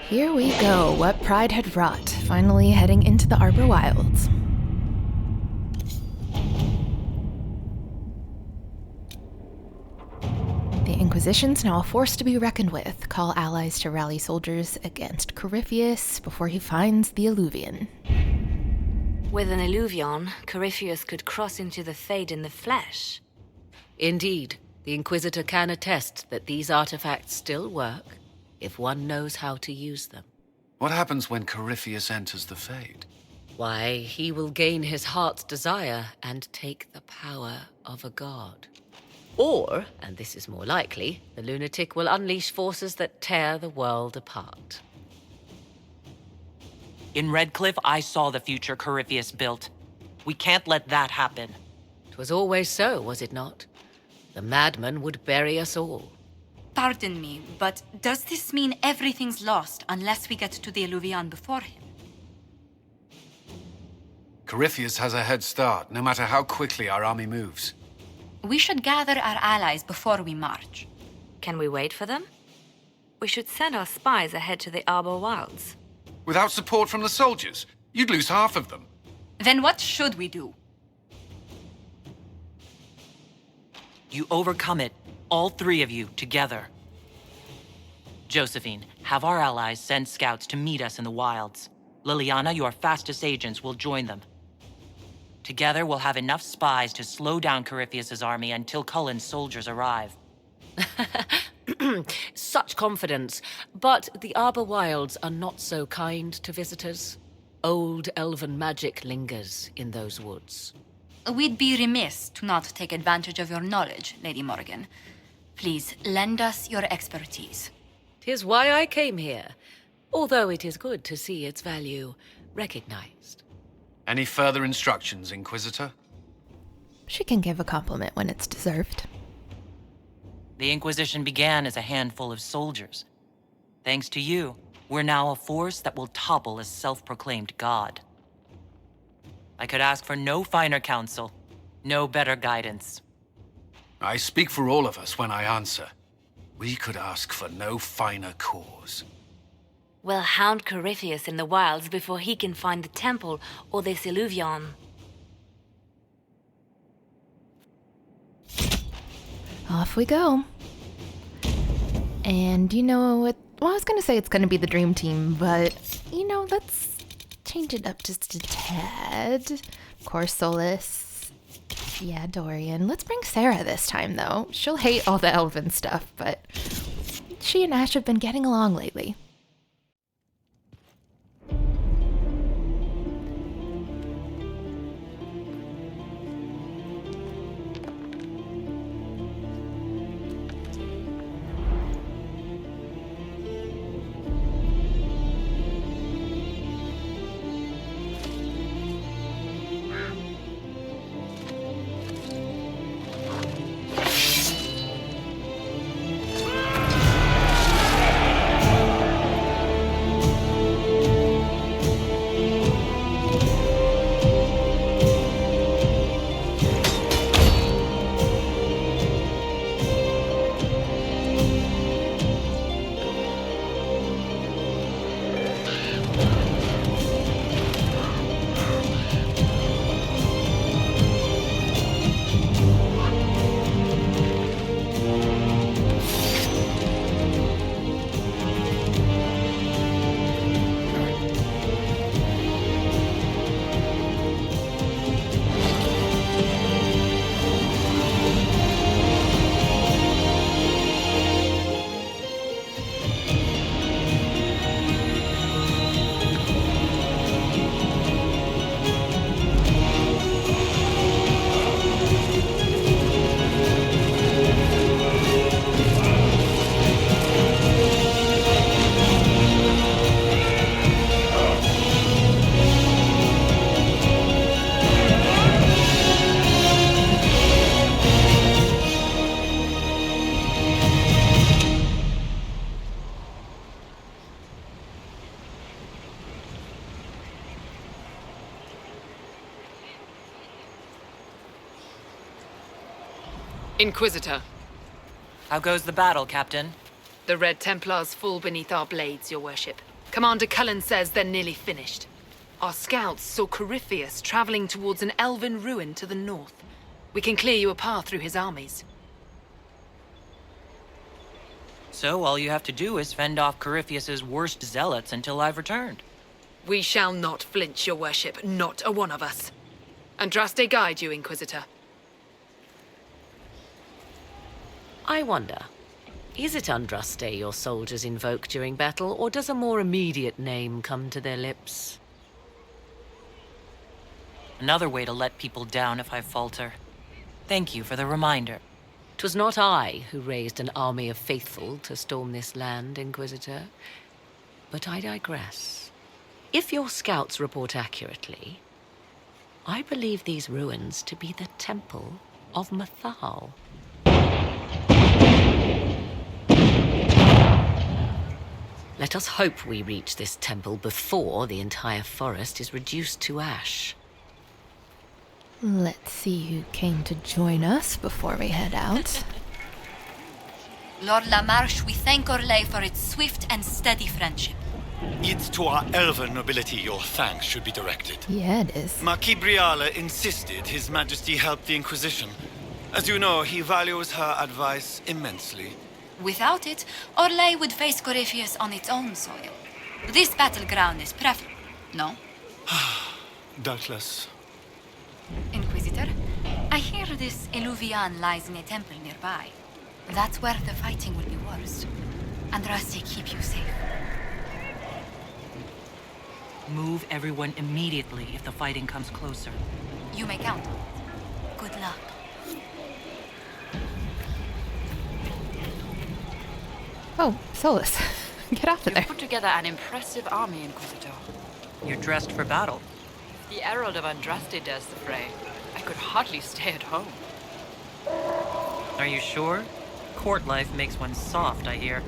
Here we go, what pride had wrought, finally heading into the Arbor Wilds. The Inquisition's now a force to be reckoned with. Call allies to rally soldiers against Corypheus before he finds the Alluvion. With an Alluvion, Corypheus could cross into the Fade in the flesh. Indeed, the Inquisitor can attest that these artifacts still work, if one knows how to use them. What happens when Corypheus enters the Fade? Why, he will gain his heart's desire and take the power of a god. Or, and this is more likely, the lunatic will unleash forces that tear the world apart. In Redcliffe, I saw the future Corypheus built. We can't let that happen. 'Twas always so, was it not? The madman would bury us all. Pardon me, but does this mean everything's lost unless we get to the Alluvion before him? Corypheus has a head start, no matter how quickly our army moves. We should gather our allies before we march. Can we wait for them? We should send our spies ahead to the Arbor Wilds. Without support from the soldiers, you'd lose half of them. Then what should we do? You overcome it, all three of you, together. Josephine, have our allies send scouts to meet us in the wilds. Liliana, your fastest agents, will join them. Together, we'll have enough spies to slow down Corypheus's army until Cullen's soldiers arrive. Such confidence, but the Arbor Wilds are not so kind to visitors. Old elven magic lingers in those woods. We'd be remiss to not take advantage of your knowledge, Lady Morgan. Please, lend us your expertise. 'Tis why I came here, although it is good to see its value recognized. Any further instructions, Inquisitor? She can give a compliment when it's deserved. The Inquisition began as a handful of soldiers. Thanks to you, we're now a force that will topple a self-proclaimed god. I could ask for no finer counsel, no better guidance. I speak for all of us when I answer. We could ask for no finer cause. We'll hound Corypheus in the wilds before he can find the temple or this Alluvion. Off we go. And you know what? Well, I was going to say it's going to be the dream team, but, you know, let's change it up just a tad. Of course, Solus. Yeah, Dorian. Let's bring Sarah this time, though. She'll hate all the elven stuff, but she and Ash have been getting along lately. Inquisitor, How goes the battle, Captain? the Red Templars fall beneath our blades, your worship. Commander Cullen says they're nearly finished. Our scouts saw Corypheus traveling towards an elven ruin to the north. We can clear you a path through his armies. So all you have to do is fend off Corypheus's worst zealots until I've returned. We shall not flinch, your worship, not a one of us. Andraste guide you, Inquisitor. I wonder, is it Andraste your soldiers invoke during battle, or does a more immediate name come to their lips? Another way to let people down if I falter. Thank you for the reminder. 'Twas not I who raised an army of faithful to storm this land, Inquisitor. But I digress. If your scouts report accurately, I believe these ruins to be the Temple of Mathal. Let us hope we reach this temple before the entire forest is reduced to ash. Let's see who came to join us before we head out. Lord Lamarche, we thank Orlais for its swift and steady friendship. It's to our elven nobility your thanks should be directed. Yeah, it is. Marquis Briala insisted His Majesty help the Inquisition. As you know, he values her advice immensely. Without it, Orlais would face Corypheus on its own soil. This battleground is preferable, no? Doubtless. Inquisitor, I hear this Eluvian lies in a temple nearby. That's where the fighting will be worst. Andraste, keep you safe. Move everyone immediately if the fighting comes closer. You may count on it. Good luck. Oh, Solus. Get off of You've there. put together an impressive army, Inquisitor. You're dressed for battle. The Herald of Andraste dares the fray. I could hardly stay at home. Are you sure? Court life makes one soft, I hear.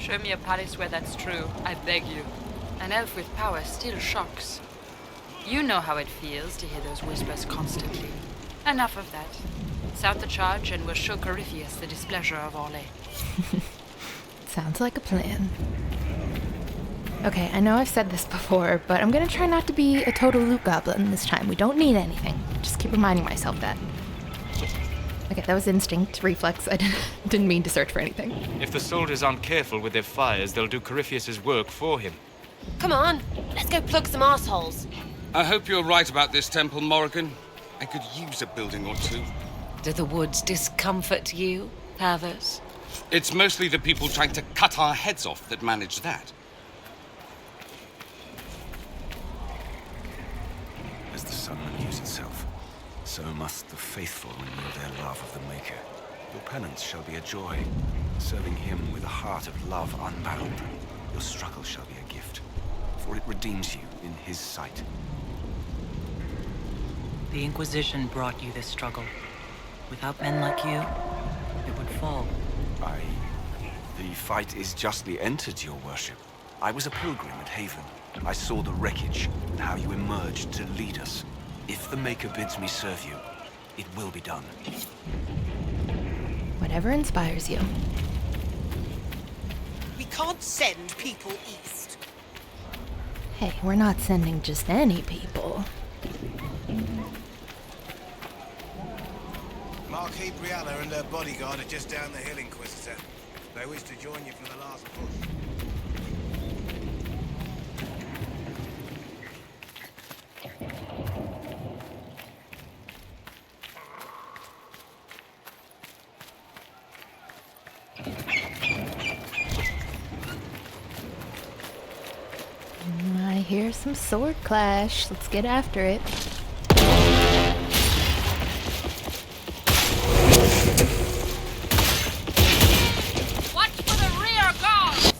Show me a palace where that's true, I beg you. An elf with power still shocks. You know how it feels to hear those whispers constantly. Enough of that. Sound the charge and we'll show Corypheus the displeasure of Orlais. Sounds like a plan. Okay, I know I've said this before, but I'm gonna try not to be a total loot goblin this time. We don't need anything. Just keep reminding myself that. Okay, that was instinct, reflex. I didn't mean to search for anything. If the soldiers aren't careful with their fires, they'll do Corypheus's work for him. Come on, let's go plug some assholes. I hope you're right about this temple, Morrigan. I could use a building or two. Do the woods discomfort you, Havers? It's mostly the people trying to cut our heads off that manage that. As the sun renews itself, so must the faithful renew their love of the Maker. Your penance shall be a joy, serving him with a heart of love unbound. Your struggle shall be a gift, for it redeems you in his sight. The Inquisition brought you this struggle. Without men like you, it would fall. The fight is justly entered, your worship. I was a pilgrim at Haven. I saw the wreckage and how you emerged to lead us. If the Maker bids me serve you, it will be done. Whatever inspires you. We can't send people east. Hey, we're not sending just any people. Marquis Briala and her bodyguard are just down the hill, Inquisitor. They wish to join you for the last push. I hear some sword clash. Let's get after it. Watch for the rear guards!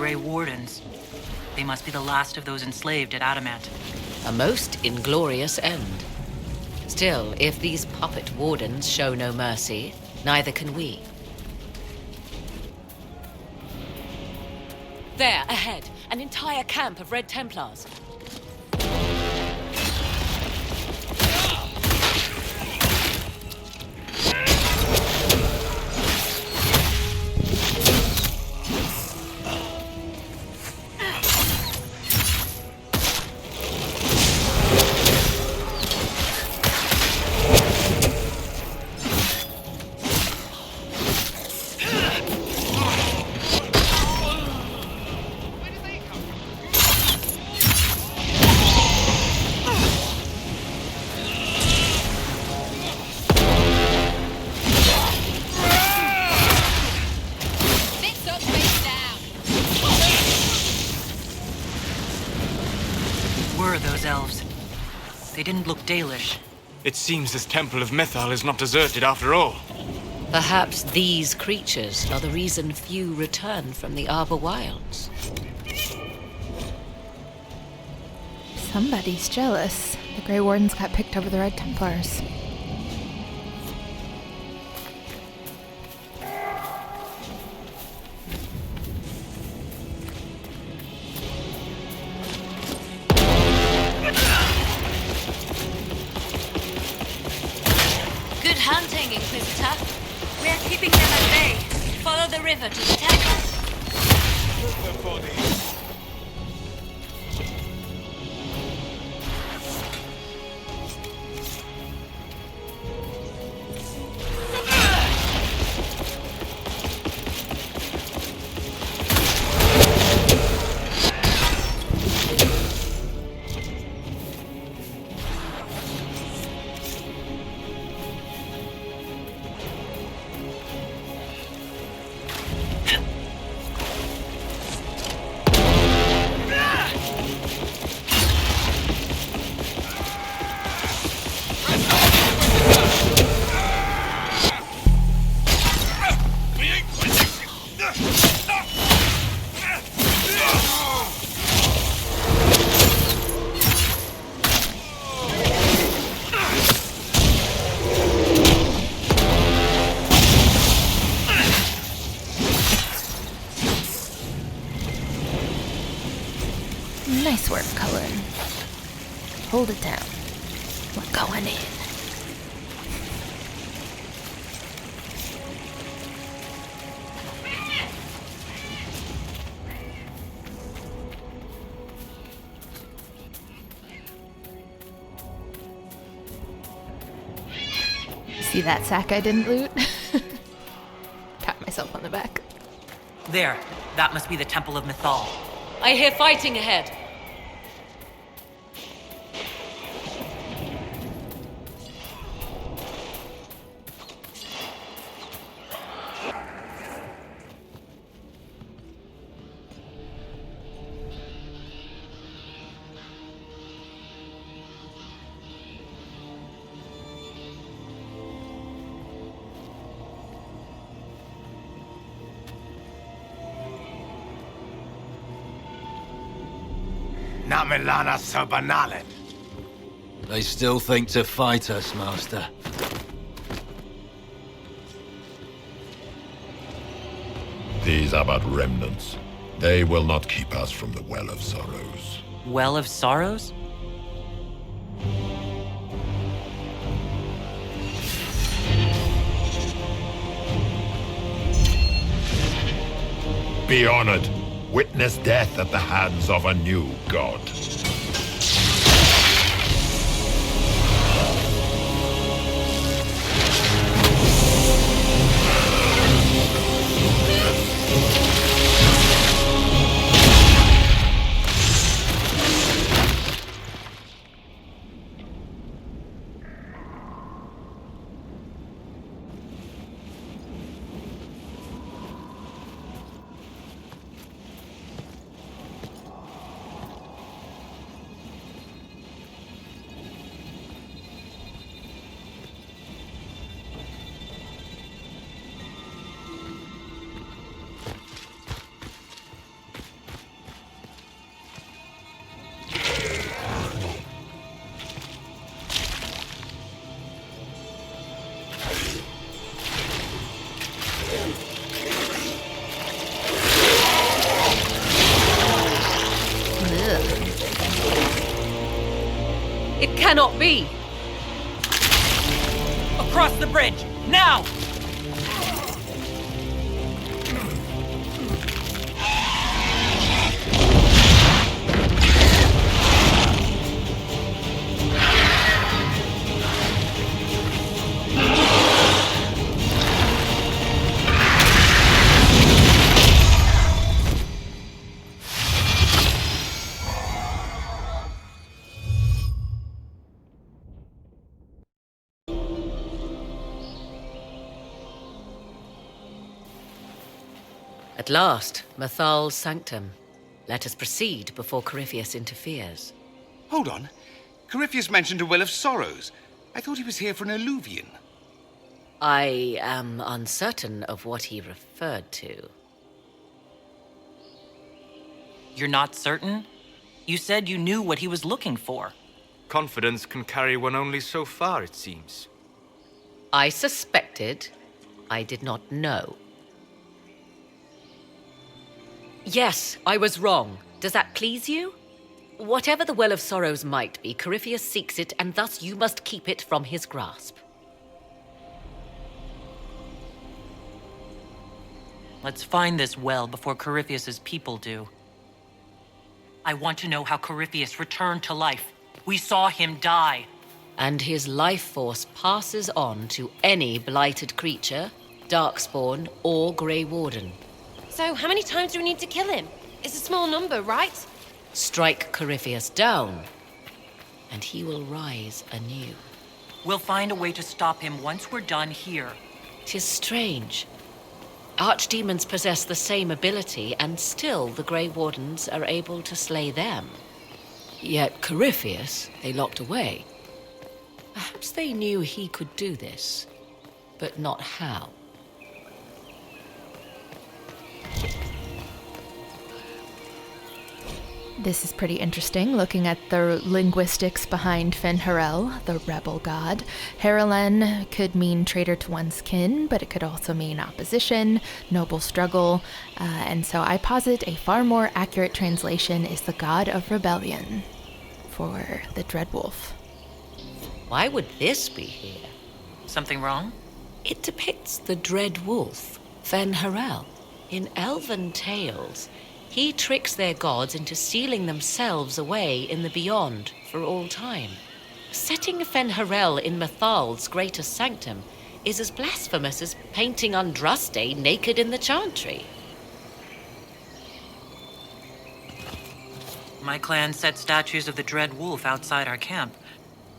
Grey Wardens. They must be the last of those enslaved at Adamant. A most inglorious end. Still, if these puppet wardens show no mercy, neither can we. There, ahead, an entire camp of Red Templars. They didn't look Dalish. It seems this temple of Mythal is not deserted after all. Perhaps these creatures are the reason few return from the Arbor Wilds. Somebody's jealous. The Grey Wardens got picked over the Red Templars. Good hunting, Inquisitor. We are keeping them at bay. Follow the river to the temple. Nice work, Cullen. Hold it down. We're going in. See that sack I didn't loot? Pat myself on the back. There. That must be the Temple of Mythal. I hear fighting ahead. Namilana Sobanalet. They still think to fight us, Master. These are but remnants. They will not keep us from the Well of Sorrows. Well of Sorrows? Be honored. Witness death at the hands of a new god. It cannot be! Across the bridge! Now! At last, Mathal's sanctum. Let us proceed before Corypheus interferes. Hold on. Corypheus mentioned a Well of Sorrows. I thought he was here for an alluvion. I am uncertain of what he referred to. You're not certain? You said you knew what he was looking for. Confidence can carry one only so far, it seems. I suspected. I did not know. Yes, I was wrong. Does that please you? Whatever the Well of Sorrows might be, Corypheus seeks it, and thus you must keep it from his grasp. Let's find this well before Corypheus's people do. I want to know how Corypheus returned to life. We saw him die. And his life force passes on to any blighted creature, Darkspawn, or Grey Warden. So, how many times do we need to kill him? It's a small number, right? Strike Corypheus down, and he will rise anew. We'll find a way to stop him once we're done here. 'Tis strange. Archdemons possess the same ability, and still the Grey Wardens are able to slay them. Yet Corypheus they locked away. Perhaps they knew he could do this, but not how. This is pretty interesting, looking at the linguistics behind Fen'Harel, the rebel god. Harelen could mean traitor to one's kin, but it could also mean opposition, noble struggle, and so I posit a far more accurate translation is the god of rebellion for the Dreadwolf. Why would this be here? Something wrong? It depicts the Dreadwolf, Fen'Harel. In elven tales, he tricks their gods into sealing themselves away in the beyond for all time. Setting Fen'Harel in Mathal's greatest sanctum is as blasphemous as painting Andraste naked in the chantry. My clan set statues of the Dread Wolf outside our camp.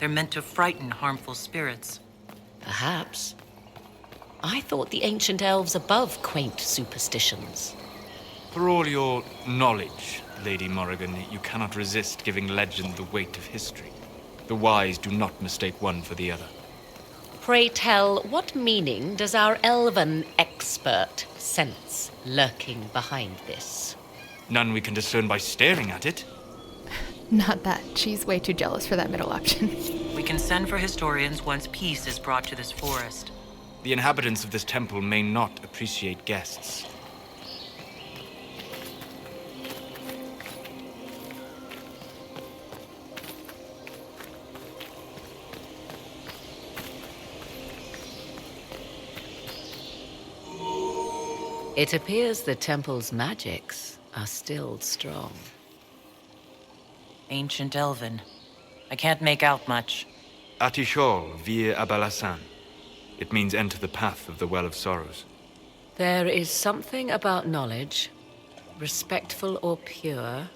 They're meant to frighten harmful spirits. Perhaps. I thought the ancient elves above quaint superstitions. For all your knowledge, Lady Morrigan, you cannot resist giving legend the weight of history. The wise do not mistake one for the other. Pray tell, what meaning does our elven expert sense lurking behind this? None we can discern by staring at it. Not that. She's way too jealous for that middle option. We can send for historians once peace is brought to this forest. The inhabitants of this temple may not appreciate guests. It appears the temple's magics are still strong. Ancient Elven. I can't make out much. Atishol vir Abalasan. It means enter the path of the Well of Sorrows. There is something about knowledge, respectful or pure.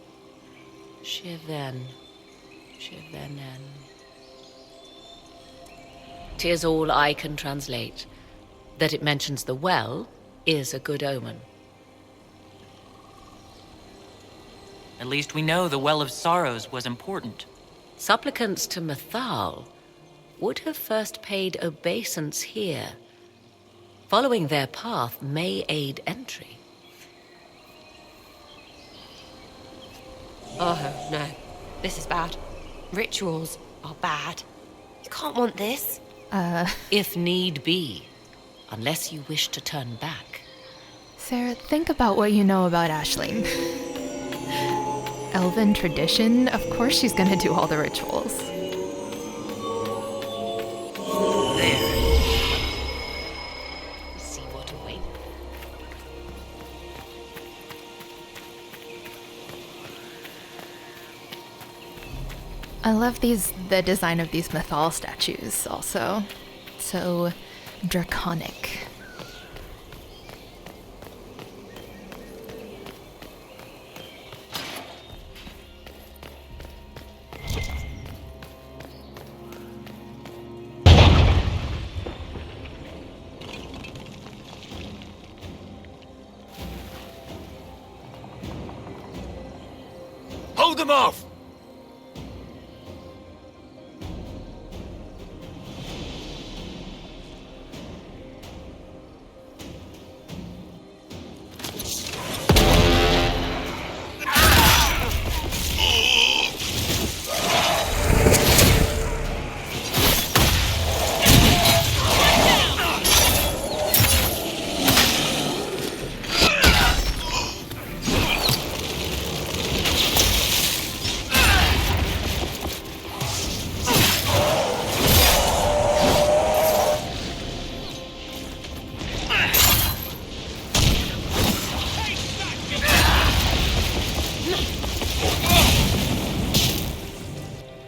Shivenen. 'Tis all I can translate. That it mentions the well is a good omen. At least we know the Well of Sorrows was important. Supplicants to Mathal would have first paid obeisance here. Following their path may aid entry. Oh, no. This is bad. Rituals are bad. You can't want this. If need be. Unless you wish to turn back. Sarah, think about what you know about Aislin. Elven tradition, of course she's gonna do all the rituals. I love the design of these Mythal statues also. So draconic. Hold them off!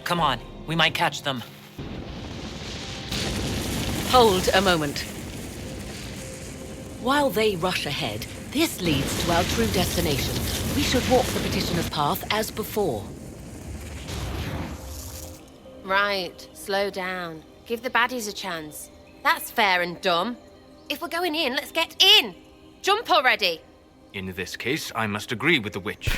Come on, we might catch them. Hold a moment. While they rush ahead, this leads to our true destination. We should walk the petitioner's path as before. Right, slow down. Give the baddies a chance. That's fair and dumb. If we're going in, let's get in! Jump already! In this case, I must agree with the witch.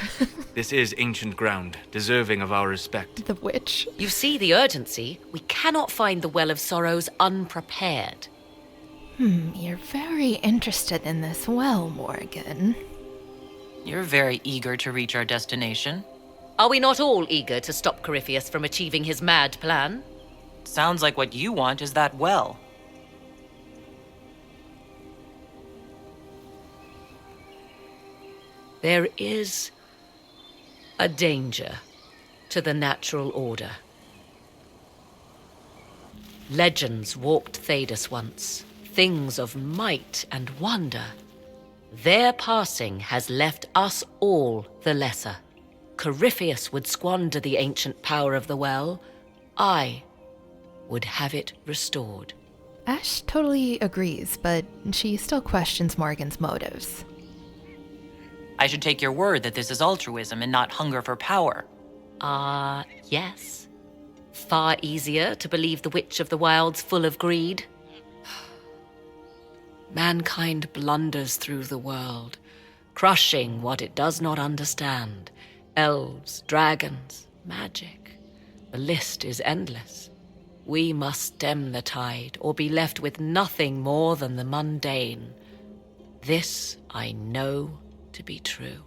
This is ancient ground, deserving of our respect. The witch. You see the urgency? We cannot find the Well of Sorrows unprepared. You're very interested in this well, Morgan. You're very eager to reach our destination. Are we not all eager to stop Corypheus from achieving his mad plan? Sounds like what you want is that well. There is a danger to the natural order. Legends walked Thedas once, things of might and wonder. Their passing has left us all the lesser. Corypheus would squander the ancient power of the well. I would have it restored. Ash totally agrees, but she still questions Morgan's motives. I should take your word that this is altruism and not hunger for power. Yes. Far easier to believe the Witch of the Wilds full of greed. Mankind blunders through the world, crushing what it does not understand. Elves, dragons, magic. The list is endless. We must stem the tide, or be left with nothing more than the mundane. This I know to be true.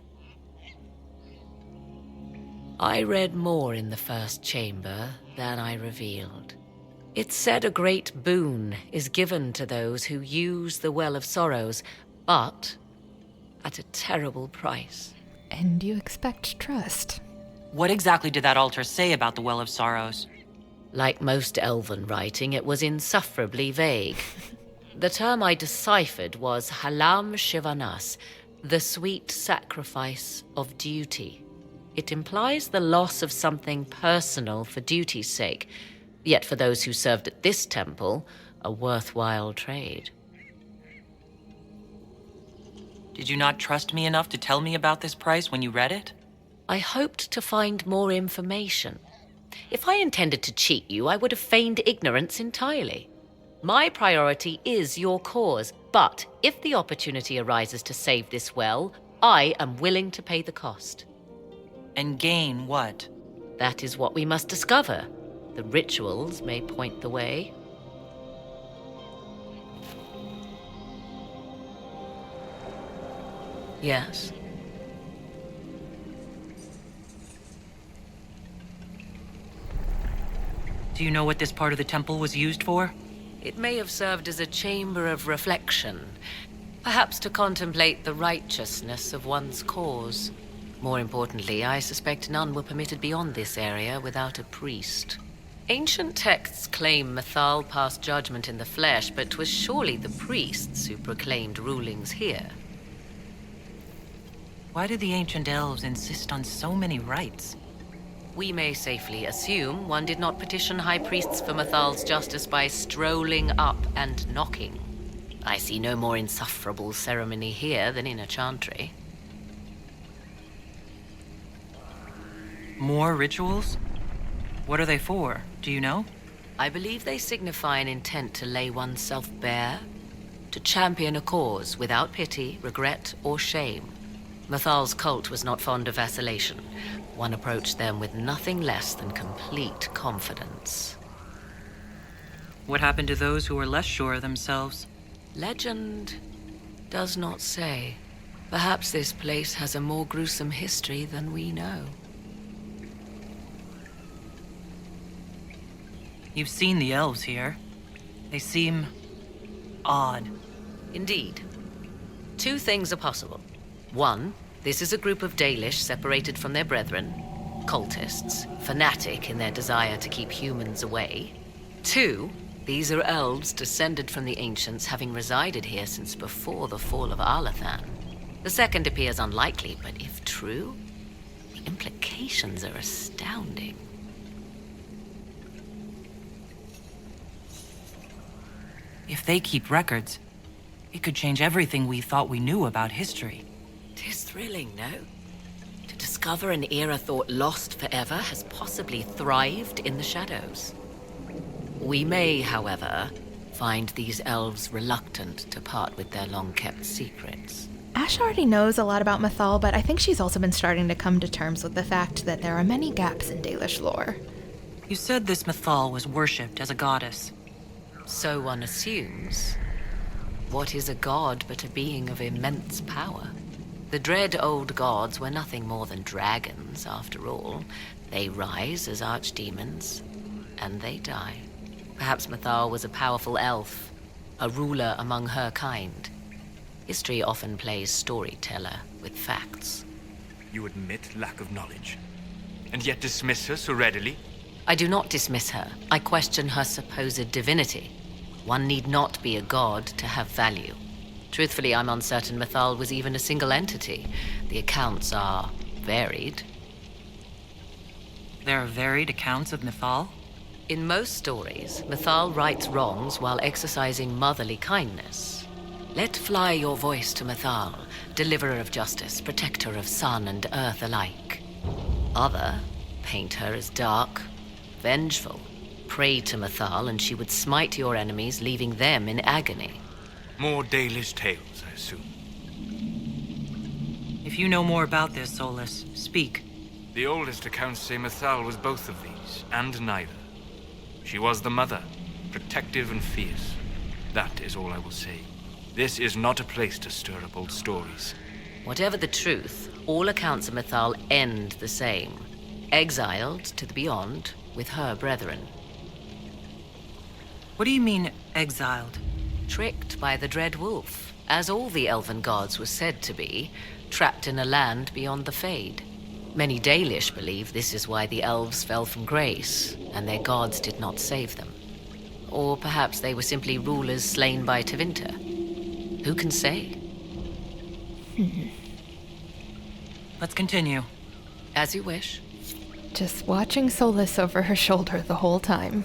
I read more in the first chamber than I revealed. It said a great boon is given to those who use the Well of Sorrows, but at a terrible price. And you expect trust. What exactly did that altar say about the Well of Sorrows? Like most elven writing, it was insufferably vague. The term I deciphered was Halam Shivanas, the sweet sacrifice of duty. It implies the loss of something personal for duty's sake, yet for those who served at this temple, a worthwhile trade. Did you not trust me enough to tell me about this price when you read it? I hoped to find more information. If I intended to cheat you, I would have feigned ignorance entirely. My priority is your cause, but if the opportunity arises to save this well, I am willing to pay the cost. And gain what? That is what we must discover. The rituals may point the way. Yes. Do you know what this part of the temple was used for? It may have served as a chamber of reflection, perhaps to contemplate the righteousness of one's cause. More importantly, I suspect none were permitted beyond this area without a priest. Ancient texts claim Mythal passed judgment in the flesh, but 'twas surely the priests who proclaimed rulings here. Why did the ancient elves insist on so many rites? we may safely assume one did not petition high priests for Mathal's justice by strolling up and knocking. I see no more insufferable ceremony here than in a chantry. More rituals? What are they for? Do you know? I believe they signify an intent to lay oneself bare, to champion a cause without pity, regret, or shame. Mathal's cult was not fond of vacillation. One approached them with nothing less than complete confidence. What happened to those who were less sure of themselves? Legend does not say. Perhaps this place has a more gruesome history than we know. You've seen the elves here. They seem odd. Indeed. Two things are possible. One, this is a group of Dalish separated from their brethren, cultists, fanatic in their desire to keep humans away. Two, these are elves descended from the ancients, having resided here since before the fall of Arlathan. The second appears unlikely, but if true, the implications are astounding. If they keep records, it could change everything we thought we knew about history. 'Tis thrilling, no? To discover an era thought lost forever has possibly thrived in the shadows. We may, however, find these elves reluctant to part with their long-kept secrets. Ash already knows a lot about Mathal, but I think she's also been starting to come to terms with the fact that there are many gaps in Dalish lore. You said this Mathal was worshipped as a goddess. So one assumes. What is a god but a being of immense power? The dread old gods were nothing more than dragons, after all. They rise as archdemons, and they die. Perhaps Mathal was a powerful elf, a ruler among her kind. History often plays storyteller with facts. You admit lack of knowledge, and yet dismiss her so readily? I do not dismiss her. I question her supposed divinity. One need not be a god to have value. Truthfully, I'm uncertain Mathal was even a single entity. The accounts are varied. There are varied accounts of Mathal? In most stories, Mathal rights wrongs while exercising motherly kindness. Let fly your voice to Mathal, deliverer of justice, protector of sun and earth alike. Other paint her as dark, vengeful. Pray to Mathal and she would smite your enemies, leaving them in agony. More Dalish tales, I assume. If you know more about this, Solus, speak. The oldest accounts say Mathal was both of these, and neither. She was the mother, protective and fierce. That is all I will say. This is not a place to stir up old stories. Whatever the truth, all accounts of Mathal end the same. Exiled to the beyond with her brethren. What do you mean, exiled? Tricked by the dread wolf, as all the elven gods were said to be, trapped in a land beyond the Fade. Many Dalish believe this is why the elves fell from grace, and their gods did not save them. Or perhaps they were simply rulers slain by Tevinter. Who can say? Let's continue. As you wish. Just watching Solus over her shoulder the whole time.